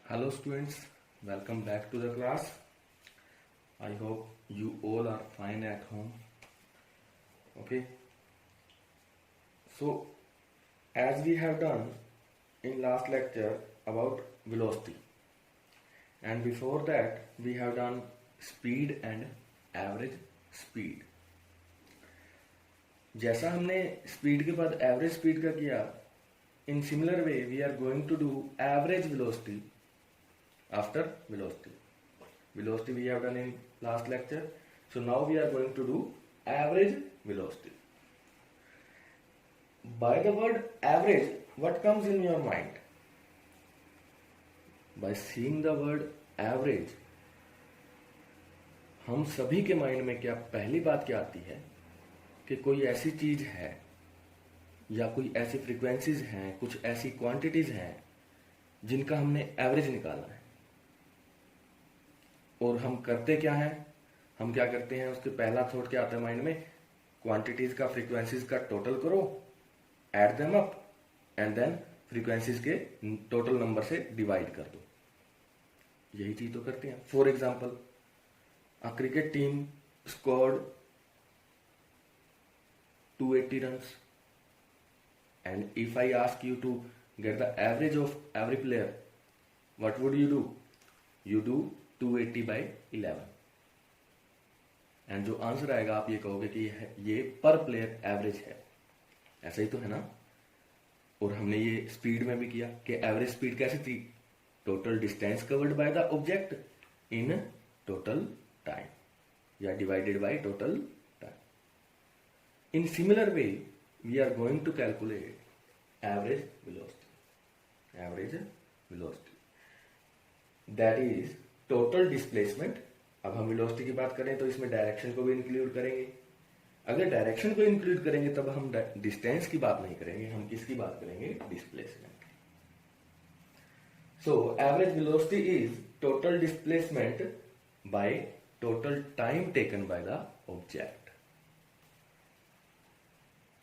Hello students, welcome back to the class. I hope you all are fine at home. Okay. So as we have done in last lecture about velocity, and before that we have done speed and average speed. जैसा हमने speed के बाद average speed का किया, in similar way we are going to do average velocity after velocity. Velocity we have done in last lecture, so now we are going to do average velocity. By the word average, what comes in your mind? By seeing the word average, हम सभी के mind में क्या पहली बात क्या आती है कि कोई ऐसी चीज है या कोई ऐसी फ्रीक्वेंसीज हैं, कुछ ऐसी क्वांटिटीज हैं जिनका हमने एवरेज निकालना है। और हम करते क्या हैं, हम क्या करते हैं, उसके पहला थॉट क्या आता है माइंड में, क्वांटिटीज का फ्रीक्वेंसीज का टोटल करो, add them up and then frequencies के टोटल नंबर से डिवाइड कर दो। यही चीज तो करते हैं। For example, a cricket team scored 280 runs, and if I ask you to get the average of every player, what would you do? You do 280 by 11, and जो आंसर आएगा आप ये कहोगे कि ये पर प्लेयर एवरेज है। ऐसा ही तो है ना। और हमने ये स्पीड में भी किया कि एवरेज स्पीड कैसी थी, total distance covered by the object in total time या divided by total time. In similar way we are going to calculate average velocity. Average velocity that is total displacement. अब हम velocity की बात करें तो इसमें डायरेक्शन को भी इंक्लूड करेंगे। अगर डायरेक्शन को इंक्लूड करेंगे तब हम डिस्टेंस की बात नहीं करेंगे, हम किसकी बात करेंगे, displacement. So average velocity is total displacement bye total time taken by the object.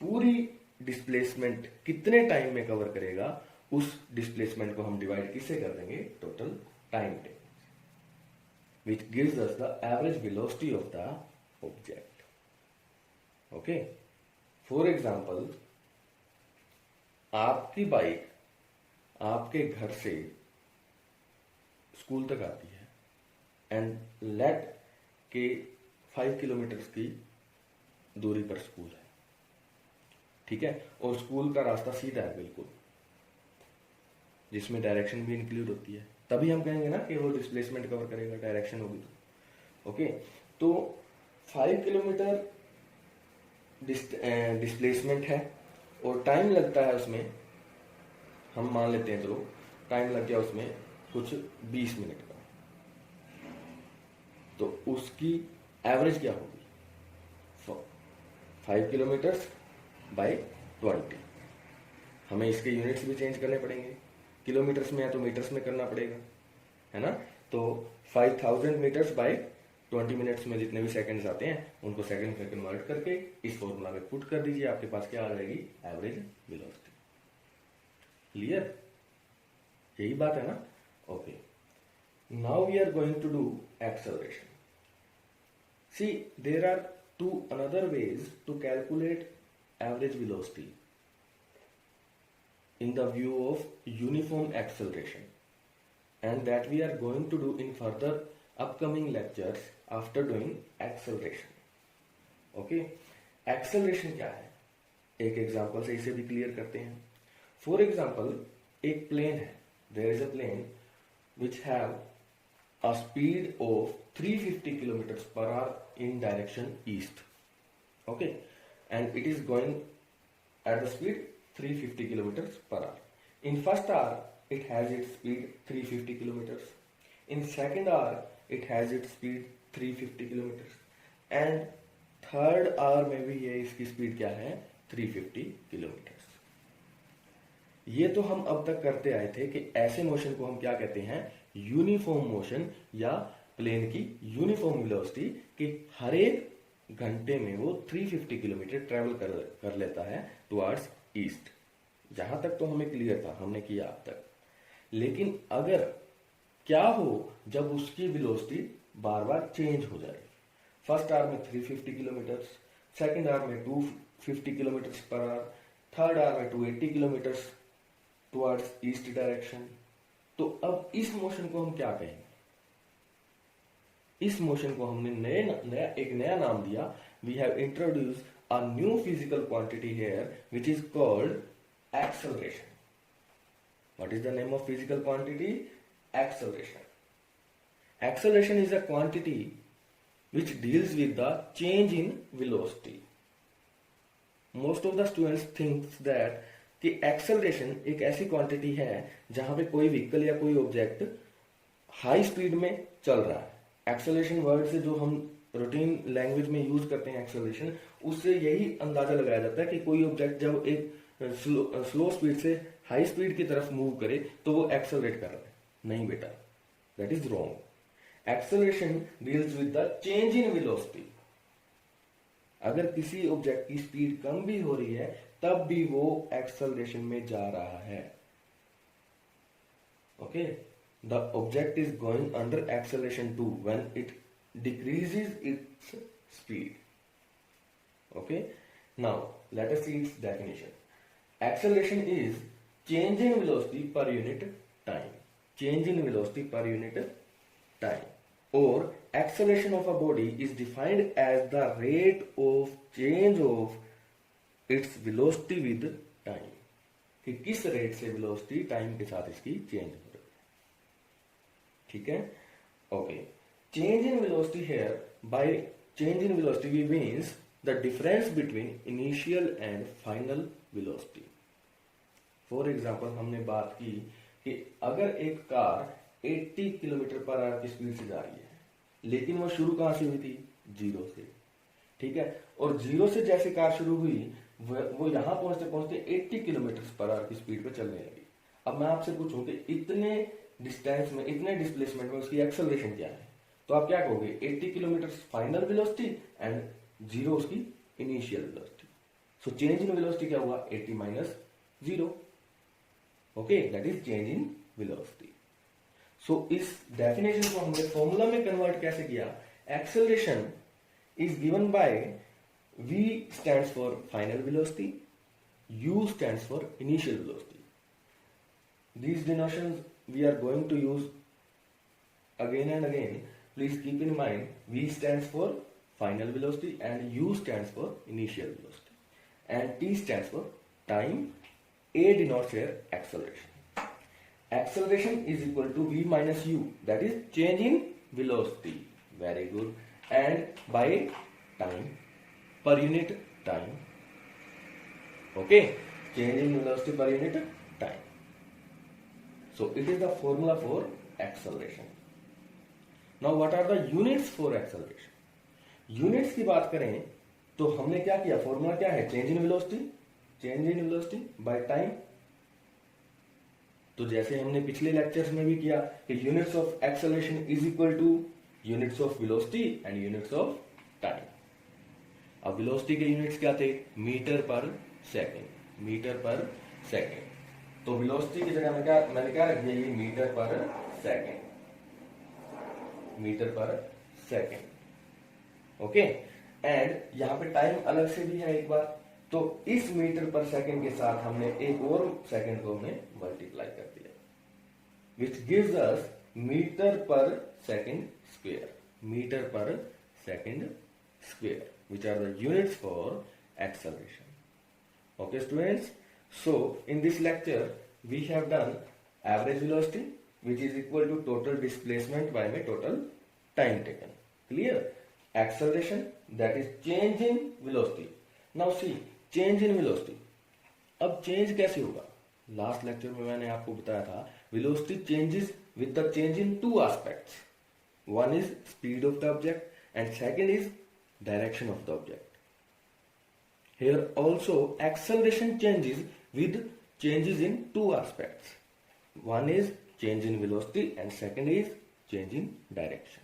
पूरी डिस्प्लेसमेंट कितने टाइम में कवर करेगा, उस डिस्प्लेसमेंट को हम डिवाइड किससे कर देंगे, total time taken, which gives us the average velocity of the object. Okay, for example, आपकी बाइक आपके घर से स्कूल तक आती है एंड लेट के 5 किलोमीटर की दूरी पर स्कूल है, ठीक है, और स्कूल का रास्ता सीधा है बिल्कुल, जिसमें डायरेक्शन भी इंक्लूड होती है। तभी हम कहेंगे ना कि वो डिस्प्लेसमेंट कवर करेगा, डायरेक्शन होगी तो। ओके, तो 5 किलोमीटर डिस्प्लेसमेंट है और टाइम लगता है उसमें, हम मान लेते हैं, चलो टाइम लग गया उसमें कुछ 20 मिनट का, तो उसकी एवरेज क्या होगी, 5 किलोमीटर बाय 20। हमें इसके यूनिट्स भी चेंज करने पड़ेंगे, किलोमीटर्स में है तो मीटर्स में करना पड़ेगा, है ना। तो 5000 मीटर्स बाय 20 मिनट्स में जितने भी सेकंड्स आते हैं उनको सेकंड में कन्वर्ट करके इस फॉर्मूला में पुट कर दीजिए, आपके पास क्या आ जाएगी, एवरेज वेलोसिटी। क्लियर, यही बात है ना। Okay, now we are going to do acceleration. See there are two another ways to calculate average velocity in the view of uniform acceleration, and that we are going to do in further upcoming lectures after doing acceleration. Okay, acceleration क्या है, एक example से इसे भी clear करते हैं। For example, एक plane है, there is a plane which have a speed of 350 kilometre per hour in direction east. Okay, and it is going at the speed 350 kilometers per hour. In first hour, it has its speed 350 kilometers. In second hour, it has its speed 350 kilometers. And third hour में भी ये इसकी speed क्या है, 350 kilometers. ये तो हम अब तक करते आए थे कि ऐसे मोशन को हम क्या कहते हैं, यूनिफॉर्म मोशन या प्लेन की यूनिफॉर्म वेलोसिटी, कि हर एक घंटे में वो 350 किलोमीटर ट्रेवल कर लेता है टुवर्ड्स ईस्ट। जहां तक तो हमें क्लियर था, हमने किया अब तक। लेकिन अगर क्या हो जब उसकी वेलोसिटी बार बार चेंज हो जाए। फर्स्ट आवर में 350 किलोमीटर, सेकेंड आवर में 250 kilometre per our, third our में 280 किलोमीटर टुवर्ड्स ईस्ट डायरेक्शन। तो अब इस मोशन को हम क्या कहेंगे? इस मोशन को हमने एक नया नाम दिया। We have introduce a new physical quantity here which is called acceleration. What is the name of physical quantity? Acceleration. Acceleration is a quantity which deals with the change in velocity. Most of the students think that कि acceleration एक ऐसी quantity है जहां पे कोई vehicle या कोई object high speed में चल रहा है। एक्सेलरेशन वर्ड से जो हम रूटीन लैंग्वेज में यूज करते हैं एक्सेलरेशन, उससे यही अंदाजा लगाया जाता है कि कोई ऑब्जेक्ट जब एक स्लो स्पीड से हाई स्पीड की तरफ मूव करे तो वो एक्सेलरेट कर रहा है। नहीं बेटा, that is wrong. Acceleration deals with the change in velocity. अगर किसी ऑब्जेक्ट की स्पीड कम भी हो रही है तब भी वो एक्सेलरेशन में जा रहा है। Okay, the object is going under acceleration too when it decreases its speed. Okay, now let us see its definition. Acceleration is change in velocity per unit time. Change in velocity per unit time, or acceleration of a body is defined as the rate of change of its velocity with time। कि किस rate से velocity time के साथ इसकी change हो रही है। ठीक है, okay. Change in velocity here, by change in velocity we means the difference between initial and final velocity. For example हमने बात की कि अगर एक कार 80 किलोमीटर पर आवर की स्पीड से जा रही है, लेकिन वो शुरू कहां से हुई थी? जीरो से। ठीक है, और जीरो से जैसे कार शुरू हुई वो यहां पहुंचते पहुंचते 80 किलोमीटर पर आवर की स्पीड पर चलने लगी। अब मैं आपसे पूछूं कि इतने डिस्टेंस में, इतने डिस्प्लेसमेंट में उसकी एक्सेलरेशन क्या है, तो आप क्या कहोगे? 80 kilometre final velocity and zero उसकी initial velocity. So change in velocity क्या हुआ? 80 minus zero. Okay, that is change in velocity. So इस डेफिनेशन को हमने फॉर्मूला में कन्वर्ट कैसे किया? Acceleration is given by v stands for final velocity, u stands for initial velocity. These denotations we are going to use again and again. Please keep in mind, v stands for final velocity and u stands for initial velocity, and t stands for time. A denotes here acceleration. Acceleration is equal to v minus u, that is change in velocity. Very good. And by time, per unit time. Okay, change in velocity per unit time. So it is the formula for acceleration. Now what are the units for acceleration? Units की बात करें तो हमने क्या किया? Formula क्या है? Change in velocity, change in velocity by time. तो जैसे हमने पिछले लेक्चर्स में भी किया कि units of acceleration is equal two units of velocity and units of time. अब वेलोसिटी के यूनिट्स क्या थे? Metre per second, metre per second. तो वेलोसिटी की जगह मैंने क्या रख दिया? ये metre per second, metre per second. Okay, and यहां पे टाइम अलग से भी है एक बार। तो इस मीटर पर सेकंड के साथ हमने एक और सेकंड को हमने मल्टीप्लाई कर दिया, which gives us metre per second square, metre per second square, which are the units for acceleration. Okay students, so in this lecture we have done average velocity, which is equal to total displacement by my total time taken. Clear? Acceleration, that is change in velocity. Now see, change in velocity. अब change कैसे होगा? Last lecture में मैंने आपको बताया था velocity changes with the change in two aspects. One is speed of the object and second is direction of the object. Here also acceleration changes with changes in two aspects. One is change in velocity and second is change in direction.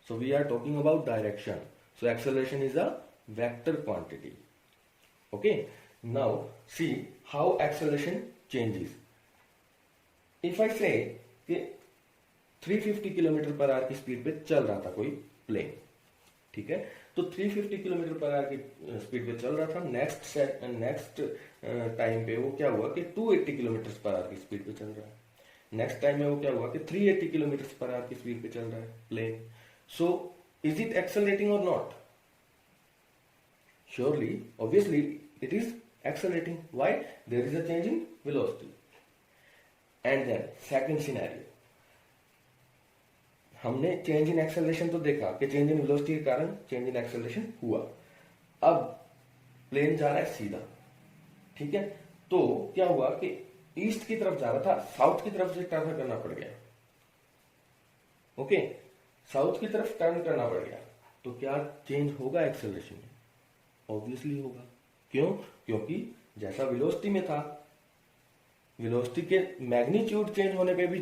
So we are talking about direction. So acceleration is a vector quantity. Okay, now see how acceleration changes. If I say 350 kilometre per hour की speed पे चल रहा था कोई plane, ठीक है। तो 350 kilometre per hour की स्पीड पे चल रहा था। नेक्स्ट टाइम पे वो क्या हुआ कि 280 किलोमीटर पर आवर की स्पीड पे चल रहा है। नेक्स्ट टाइम में वो क्या हुआ कि 380 किलोमीटर पर आवर की स्पीड पे चल रहा है plane. So is it accelerating और not? Surely, obviously, it is accelerating. Why? There is a change in velocity. And then, second scenario. हमने चेंज इन एक्सेलरेशन तो देखा कि चेंज इन वेलोसिटी के कारण चेंज इन एक्सेलरेशन हुआ। अब plane जा रहा है सीधा, ठीक है। तो क्या हुआ कि ईस्ट की तरफ जा रहा था, साउथ की तरफ से टर्न करना पड़ गया। ओके, साउथ की तरफ टर्न करना पड़ गया, तो क्या चेंज होगा एक्सेलरेशन में? ऑब्वियसली होगा। क्यों? क्योंकि जैसा वेलोसिटी में था, वेलोसिटी के मैग्नीट्यूड चेंज होने पे भी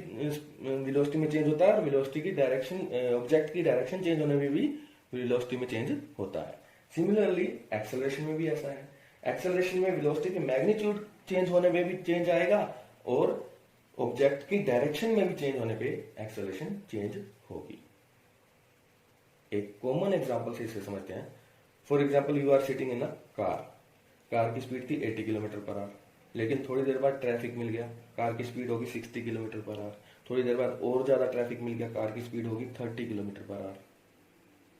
वेलोसिटी में चेंज होता है, और वेलोसिटी की डायरेक्शन, ऑब्जेक्ट की डायरेक्शन चेंज होने पे भी वेलोसिटी में चेंज होता है। सिमिलरली एक्सेलरेशन में भी ऐसा है। एक्सेलरेशन में वेलोसिटी के मैग्नीट्यूड चेंज होने पे भी चेंज आएगा, और ऑब्जेक्ट की डायरेक्शन में भी चेंज होने पे एक्सेलरेशन चेंज होगी। एक कॉमन एग्जांपल से इसे समझते हैं। For example, you are sitting in a car की स्पीड थी 80 किलोमीटर पर आवर, लेकिन थोड़ी देर बाद ट्रैफिक मिल गया, कार की स्पीड होगी 60 किलोमीटर पर आवर। थोड़ी देर बाद और ज्यादा ट्रैफिक मिल गया, कार की स्पीड होगी 30 किलोमीटर पर आवर।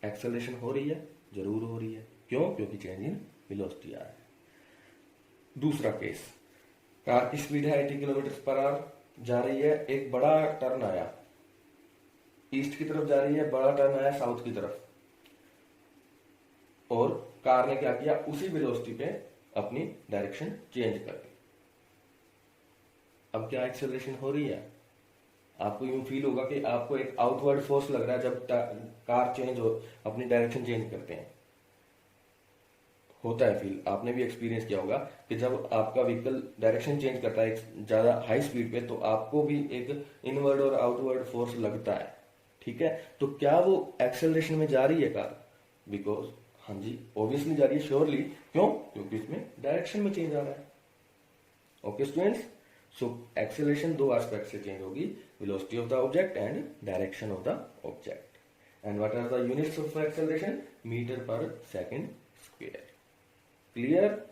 एक्सेलरेशन हो रही है? जरूर हो रही है। क्यों? क्योंकि चेंज इन वेलोसिटी आ रहा है। दूसरा केस, कार की स्पीड है 80 किलोमीटर पर आवर, जा रही है, एक बड़ा टर्न आया, ईस्ट की तरफ जा रही है, बड़ा टर्न आया साउथ की तरफ, और कार ने क्या किया, उसी वेलोसिटी पे अपनी डायरेक्शन चेंज कर दी। अब क्या एक्सेलरेशन हो रही है? आपको यूं फील होगा कि आपको एक आउटवर्ड फोर्स लग रहा है जब कार चेंज हो, अपनी डायरेक्शन चेंज करते हैं। होता है फील, आपने भी एक्सपीरियंस किया होगा कि जब आपका व्हीकल डायरेक्शन चेंज करता है ज्यादा हाई स्पीड पे, तो आपको भी एक इनवर्ड और आउटवर्ड फोर्स लगता है, ठीक है। तो क्या वो एक्सेलरेशन में जा रही है कार? बिकॉज हाँ जी, ऑब्वियसली जा रही है, श्योरली। क्यों? क्योंकि इसमें डायरेक्शन में चेंज आ रहा है। ओके स्टूडेंट्स, सो एक्सेलरेशन दो एस्पेक्ट से चेंज होगी, velocity of the object and direction of the object. And what are the units of acceleration? Metre per second square. Clear?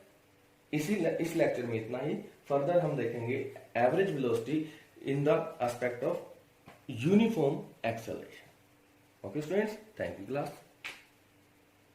इस लेक्चर में इतना ही। फर्दर हम देखेंगे average velocity in the aspect of uniform acceleration. Okay students, thank you class.